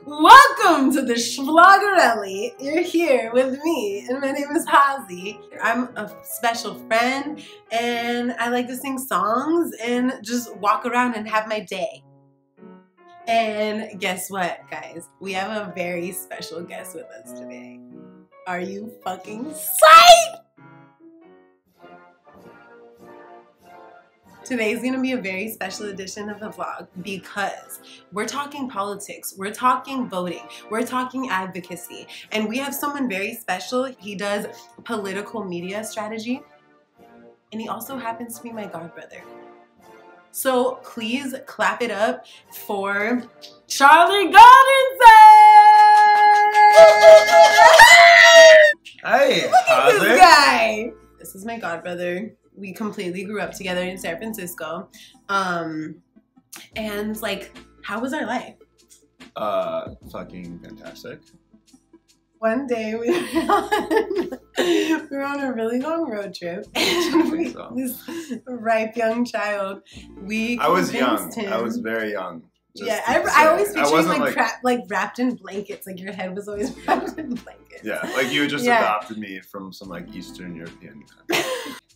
Welcome to the Schvloggerelli. You're here with me, and my name is Hazel. I'm a special friend, and I like to sing songs and just walk around and have my day. And guess what, guys? We have a very special guest with us today. Are you fucking psyched? Today's gonna be a very special edition of the vlog because we're talking politics, we're talking voting, we're talking advocacy, and we have someone very special. He does political media strategy, and he also happens to be my godbrother. So please clap it up for Charlie Goldensohn! Hey, look at this guy! This is my godbrother. We completely grew up together in San Francisco. And like, how was our life? Fucking fantastic. One day we were on a really long road trip, and this ripe young child, I was young. Him, I was very young. Yeah, I always picture you like wrapped in blankets, like your head was always wrapped in blankets. Yeah, like you just adopted me from some like Eastern European country.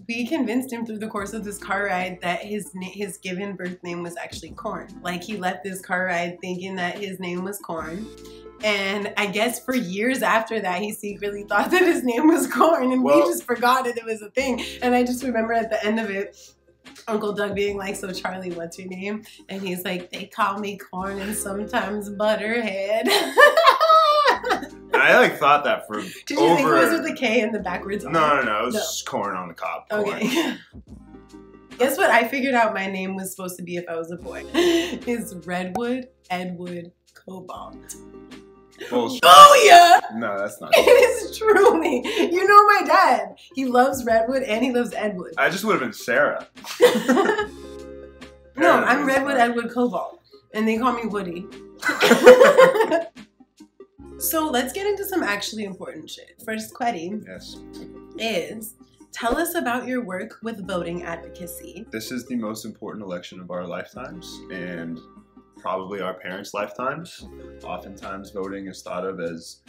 We convinced him through the course of this car ride that his given birth name was actually Corn. Like he left this car ride thinking that his name was Corn. And I guess for years after that, he secretly thought that his name was Corn, and we just forgot that it was a thing. And I just remember at the end of it, Uncle Doug being like, "So Charlie, what's your name?" And he's like, "They call me Corn and sometimes Butterhead." I like thought that for Did you think it was with a K in the backwards? No, it was just corn on the cob. Corn. Okay. Guess what I figured out my name was supposed to be if I was a boy? Is Redwood, Edward, Cobalt. Bullshit. Booyah! No, that's not true. It is truly. You know my dad. He loves Redwood and he loves Edward. I just would have been Sarah. No, I'm Redwood, Edward, Cobalt. And they call me Woody. So let's get into some actually important shit. First question is, tell us about your work with voting advocacy. This is the most important election of our lifetimes and probably our parents' lifetimes. Oftentimes voting is thought of as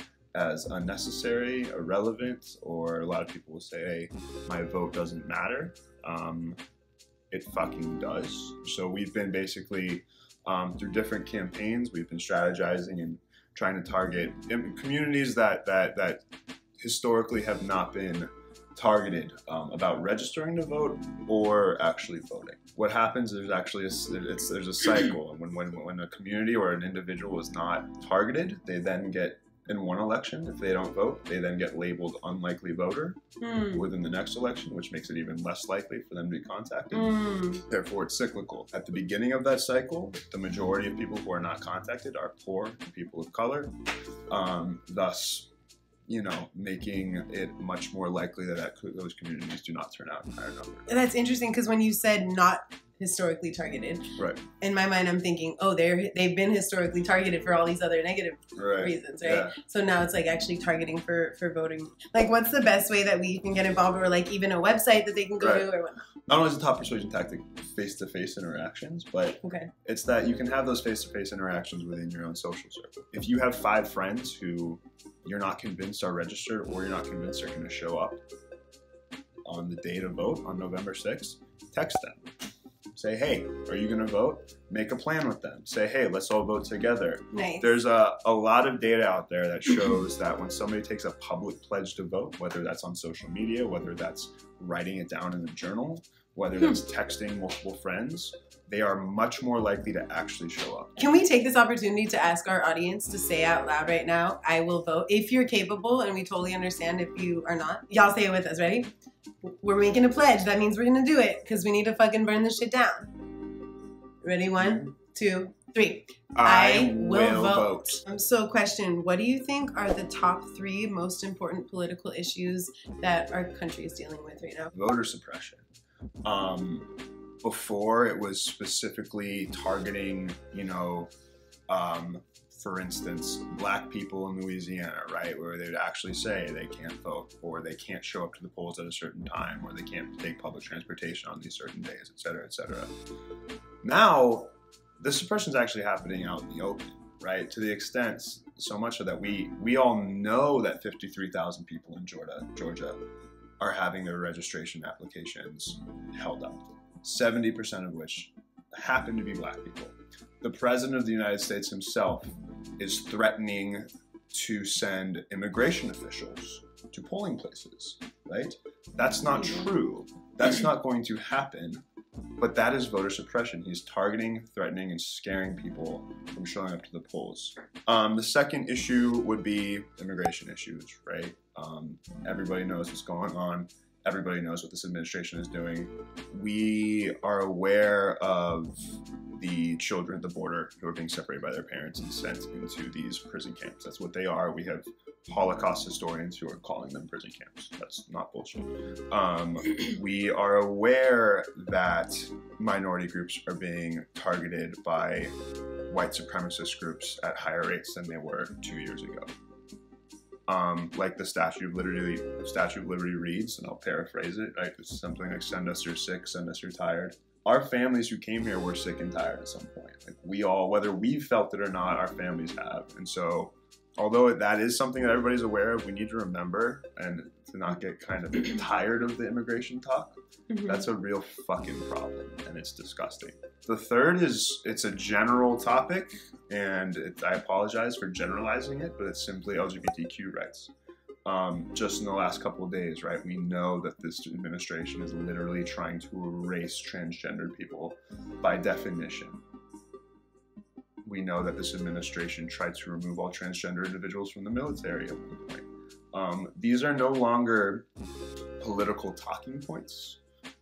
unnecessary, irrelevant, or a lot of people will say, hey, my vote doesn't matter. It fucking does. So we've been basically, through different campaigns, we've been strategizing and trying to target communities that historically have not been targeted about registering to vote or actually voting. What happens is there's a cycle, and when a community or an individual is not targeted, they then get, in one election, if they don't vote, they then get labeled unlikely voter within the next election, which makes it even less likely for them to be contacted. Therefore, it's cyclical. At the beginning of that cycle, the majority of people who are not contacted are poor people of color, thus, you know, making it much more likely that those communities do not turn out in higher numbers. That's interesting because when you said not historically targeted, right? In my mind, I'm thinking, oh, they've been historically targeted for all these other negative reasons, right? Yeah. So now it's like actually targeting for voting. Like, what's the best way that we can get involved, or like even a website that they can go to, or what? Not only is the top persuasion tactic face-to-face interactions, but it's that you can have those face-to-face interactions within your own social circle. If you have 5 friends who you're not convinced are registered, or you're not convinced are going to show up on the day to vote on November 6th, text them. Say, hey, are you going to vote? Make a plan with them. Say, hey, let's all vote together. Nice. There's a lot of data out there that shows that when somebody takes a public pledge to vote, whether that's on social media, whether that's writing it down in a journal, whether that's texting multiple friends, they are much more likely to actually show up. Can we take this opportunity to ask our audience to say out loud right now, I will vote, if you're capable, and we totally understand if you are not. Y'all say it with us, ready? We're making a pledge. That means we're gonna do it because we need to fucking burn this shit down. Ready? 1, 2, 3. I will vote. So question, what do you think are the top 3 most important political issues that our country is dealing with right now? Voter suppression. Before it was specifically targeting, you know, for instance, black people in Louisiana, right, where they would actually say they can't vote, or they can't show up to the polls at a certain time, or they can't take public transportation on these certain days, et cetera, et cetera. Now, the suppression is actually happening out in the open. right? To the extent, so much so that we all know that 53,000 people in Georgia are having their registration applications held up, 70% of which happen to be Black people. The President of the United States himself is threatening to send immigration officials to polling places, right? That's not true. That's not going to happen, but that is voter suppression. He's targeting, threatening, and scaring people from showing up to the polls. The second issue would be immigration issues, right? Everybody knows what's going on. Everybody knows what this administration is doing. We are aware of the children at the border who are being separated by their parents and sent into these prison camps. That's what they are. We have Holocaust historians who are calling them prison camps. That's not bullshit. We are aware that minority groups are being targeted by white supremacist groups at higher rates than they were 2 years ago. Like the Statue of Liberty reads, and I'll paraphrase it, right? It's something like, send us your sick, send us your tired. Our families who came here were sick and tired at some point. Like we all, whether we felt it or not, our families have. And so, although that is something that everybody's aware of, we need to remember and to not get kind of tired of the immigration talk. That's a real fucking problem, and it's disgusting. The third is, it's a general topic, and I apologize for generalizing it, but it's simply LGBTQ rights. Just in the last couple of days, right, we know that this administration is literally trying to erase transgender people by definition. We know that this administration tried to remove all transgender individuals from the military at one point. These are no longer political talking points.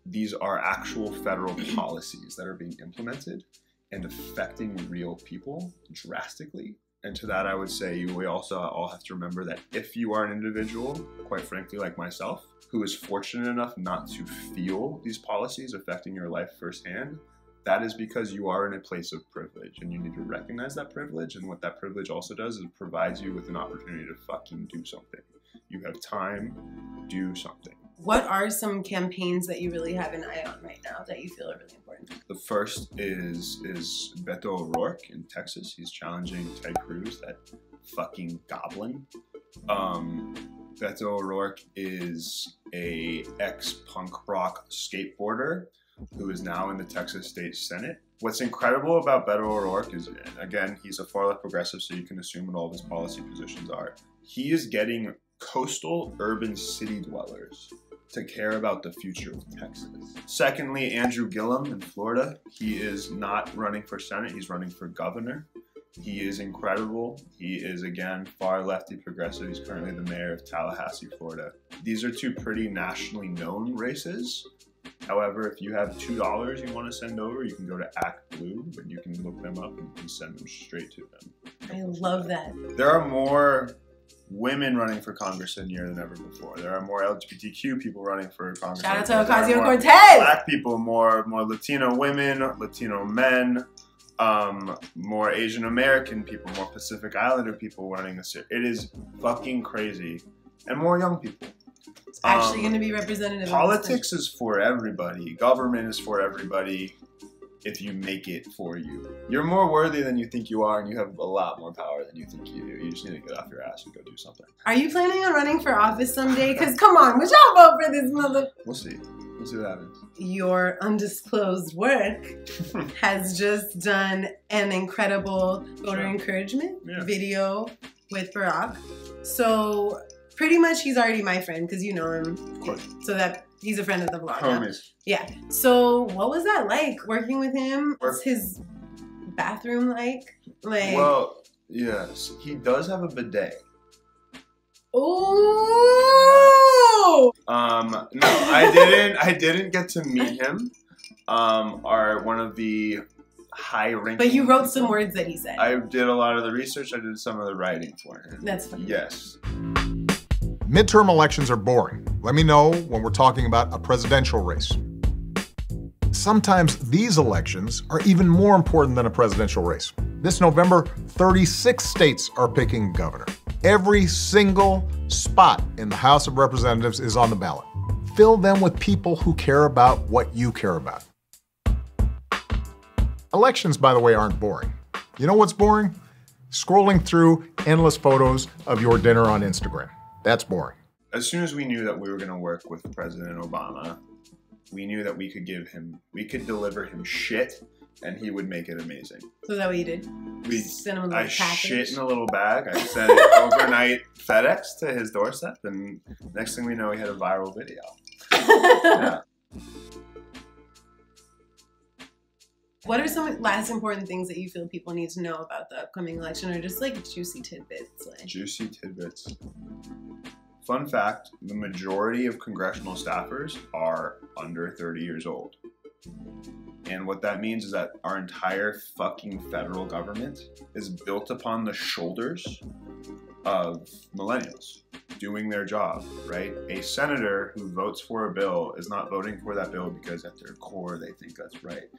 These are actual federal policies that are being implemented and affecting real people drastically. And to that, I would say we also all have to remember that if you are an individual, quite frankly, like myself, who is fortunate enough not to feel these policies affecting your life firsthand, that is because you are in a place of privilege, and you need to recognize that privilege. And what that privilege also does is it provides you with an opportunity to fucking do something. You have time, do something. What are some campaigns that you really have an eye on right now that you feel are really important? The first is Beto O'Rourke in Texas. He's challenging Ted Cruz, that fucking goblin. Beto O'Rourke is a ex-punk rock skateboarder who is now in the Texas State Senate. What's incredible about Beto O'Rourke is, again, he's a far left progressive, so you can assume what all of his policy positions are. He is getting coastal urban city dwellers to care about the future of Texas. Secondly, Andrew Gillum in Florida. He is not running for Senate, he's running for governor. He is incredible. He is, again, far lefty progressive. He's currently the mayor of Tallahassee, Florida. These are two pretty nationally known races. However, if you have $2 you want to send over, you can go to ActBlue, and you can look them up and you can send them straight to them. I love that. There are more women running for Congress this year than ever before. There are more LGBTQ people running for Congress. Shout out to Ocasio-Cortez! Black people, more Latino women, Latino men, more Asian American people, more Pacific Islander people running this year. It is fucking crazy. And more young people. It's actually going to be representative. Politics is for everybody. Government is for everybody. If you make it for you, you're more worthy than you think you are, and you have a lot more power than you think you do. You just need to get off your ass and go do something. Are you planning on running for office someday? Because come on, would y'all vote for this mother? We'll see. We'll see what happens. Your undisclosed work has just done an incredible voter encouragement video with Barack. So pretty much he's already my friend because you know him. Of course. So that he's a friend of the vlog. Homies. Yeah. So what was that like working with him? What's his bathroom like? Well, yes, he does have a bidet. Ooh. No, I didn't get to meet him. One of the high-ranking. But you wrote some words that he said. I did a lot of the research. I did some of the writing for him. That's funny. Yes. Midterm elections are boring. Let me know when we're talking about a presidential race. Sometimes these elections are even more important than a presidential race. This November, 36 states are picking governor. Every single spot in the House of Representatives is on the ballot. Fill them with people who care about what you care about. Elections, by the way, aren't boring. You know what's boring? scrolling through endless photos of your dinner on Instagram. That's boring. As soon as we knew that we were going to work with President Obama, we knew that we could deliver him shit, and he would make it amazing. So is that what you did? Sent him a little package. Shit in a little bag. I sent it overnight FedEx to his doorstep, and next thing we know, he had a viral video. Yeah. What are some last important things that you feel people need to know about the upcoming election, or just like juicy tidbits? Juicy tidbits. Fun fact, the majority of congressional staffers are under 30 years old. And what that means is that our entire fucking federal government is built upon the shoulders of millennials doing their job, right? A senator who votes for a bill is not voting for that bill because at their core they think that's right.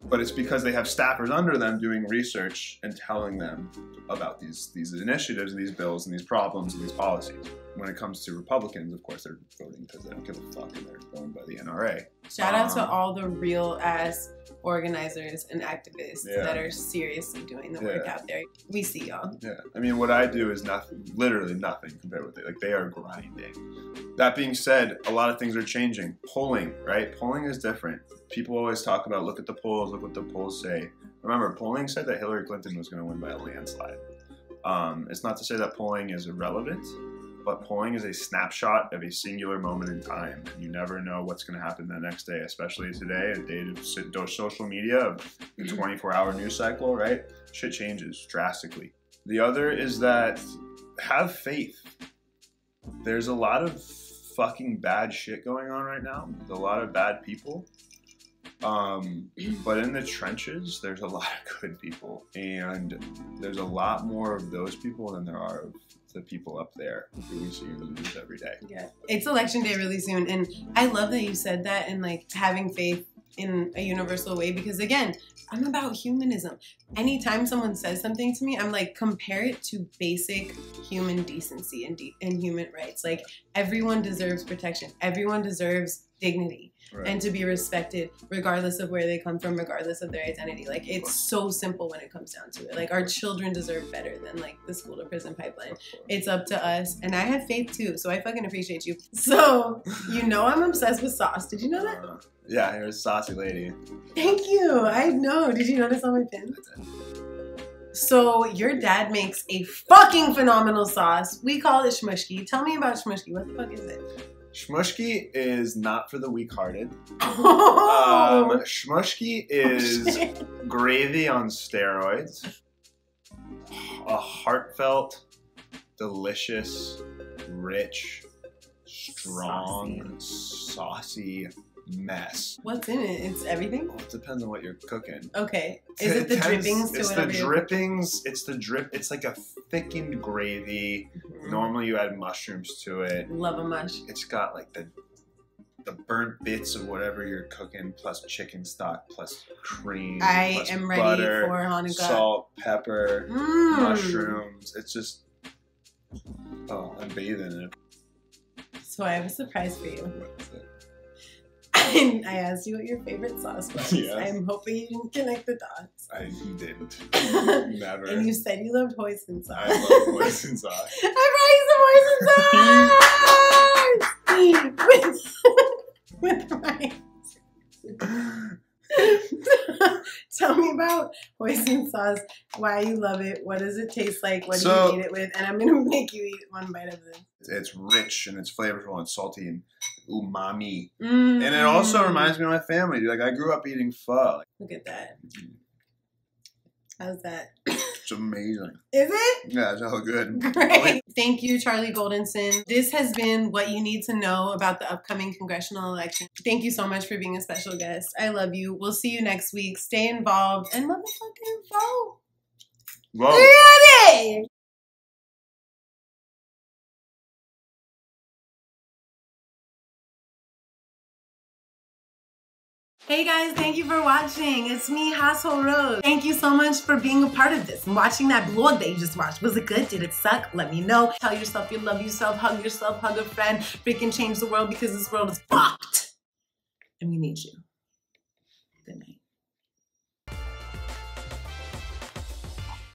But it's because they have staffers under them doing research and telling them about these initiatives and these bills and these problems and these policies. When it comes to Republicans, of course, they're voting because they don't give a fuck and they're going by the NRA. Shout out to all the real ass organizers and activists that are seriously doing the work out there. We see y'all. Yeah, I mean, what I do is nothing, literally nothing compared with it. Like, they are grinding. That being said, a lot of things are changing. Polling, right? Polling is different. People always talk about, look at the polls, look what the polls say. Remember, polling said that Hillary Clinton was going to win by a landslide. It's not to say that polling is irrelevant, but polling is a snapshot of a singular moment in time. You never know what's going to happen the next day, especially today, a day of social media, of the 24-hour news cycle, right? Shit changes drastically. The other is that have faith. There's a lot of fucking bad shit going on right now. There's a lot of bad people. But in the trenches, there's a lot of good people. And there's a lot more of those people than there are of the people up there who we see in the news every day. Yeah, it's election day really soon, and I love that you said that, and like having faith in a universal way, because again, I'm about humanism. Anytime someone says something to me, I'm like, compare it to basic human decency and human rights. Like, everyone deserves protection. Everyone deserves dignity. Right. And to be respected regardless of where they come from, regardless of their identity. Like, it's so simple when it comes down to it. Like, our children deserve better than like the school to prison pipeline. It's up to us. And I have faith too, so I fucking appreciate you. So, you know I'm obsessed with sauce. Did you know that? Yeah, you're a saucy lady. Thank you. I know. Did you notice on my pin? So your dad makes a fucking phenomenal sauce. We call it shmushki. Tell me about shmushki. What the fuck is it? Shmushki is not for the weak-hearted. Oh. Shmushki is gravy on steroids. A heartfelt, delicious, rich, strong, saucy mess. What's in it? It's everything? Well, it depends on what you're cooking. Okay. Is it the drippings to It's whatever the drippings. It's the drip. It's like a thickened gravy. Normally you add mushrooms to it. Love a mush. It's got like the burnt bits of whatever you're cooking, plus chicken stock, plus cream. I am ready butter, for Hanukkah. Salt, pepper, mushrooms. It's just, oh, I'm bathing in it. So I have a surprise for you. I asked you what your favorite sauce was. Yes. I'm hoping you didn't connect the dots. I didn't. Never. And you said you loved hoisin sauce. I love hoisin sauce. I brought you some hoisin sauce! with rice. Tell me about hoisin sauce, why you love it, what does it taste like, what do you eat it with, and I'm going to make you eat one bite of this. It's rich and it's flavorful and salty and umami. And it also reminds me of my family. Like, I grew up eating pho. Look at that. How's that? It's amazing. Is it? Yeah, it's all good. Great. Thank you, Charlie Goldensohn. This has been what you need to know about the upcoming congressional election. Thank you so much for being a special guest. I love you. We'll see you next week. Stay involved and motherfucking vote. Vote. Ready? Hey guys, thank you for watching. It's me, Hazel Rose. Thank you so much for being a part of this and watching that vlog that you just watched. Was it good? Did it suck? Let me know. Tell yourself you love yourself, hug a friend, freaking change the world because this world is fucked. And we need you.